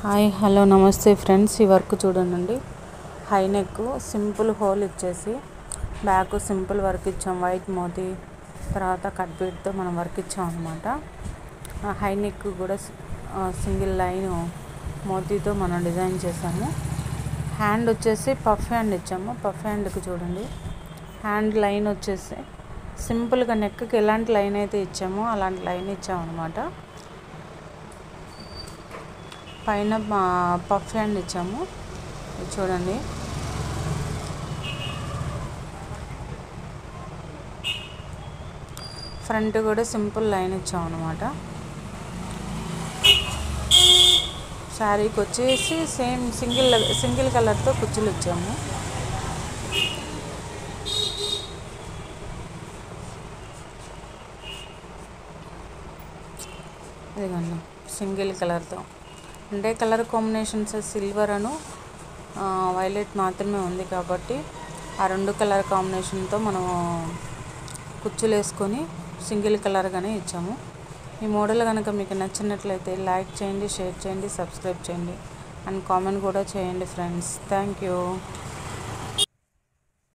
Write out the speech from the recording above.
Hi hello నమస్తే friends, ఈ work చూడండి. హై నెక్ సింపుల్ హోల్ ఇచ్చేసి బ్యాక్ సింపుల్ వర్క్ ఇచ్చాం. వైట్ మోతీ తర్వాత కట్ బీట్తో మనం వర్క్ ఇచ్చాం అనమాట. హై నెక్ కూడా సింగిల్ లైన్ మోతీతో మనం డిజైన్ చేసాము. హ్యాండ్ వచ్చేసి పఫ్ హ్యాండ్ ఇచ్చాము. పఫ్ హ్యాండ్కి చూడండి, హ్యాండ్ లైన్ వచ్చేసి సింపుల్గా నెక్కి ఎలాంటి లైన్ అయితే ఇచ్చామో అలాంటి లైన్ ఇచ్చామన్నమాట. పైన పఫ్ హ్యాండ్ ఇచ్చాము. చూడండి, ఫ్రంట్ కూడా సింపుల్ లైన్ ఇచ్చాము అనమాట. శారీకి వచ్చేసి సేమ్ సింగిల్ కలర్తో కుచ్చులు ఇచ్చాము. ఇదిగోండి, సింగిల్ కలర్తో అంటే కలర్ కాంబినేషన్స్ సిల్వర్ అను వైలెట్ మాత్రమే ఉంది కాబట్టి ఆ రెండు కలర్ కాంబినేషన్తో మనం కుచ్చులు వేసుకొని సింగిల్ కలర్గానే ఇచ్చాము. ఈ మోడల్ కనుక మీకు నచ్చినట్లయితే లైక్ చేయండి, షేర్ చేయండి, సబ్స్క్రైబ్ చేయండి అండ్ కామెంట్ కూడా చేయండి ఫ్రెండ్స్. Thank you.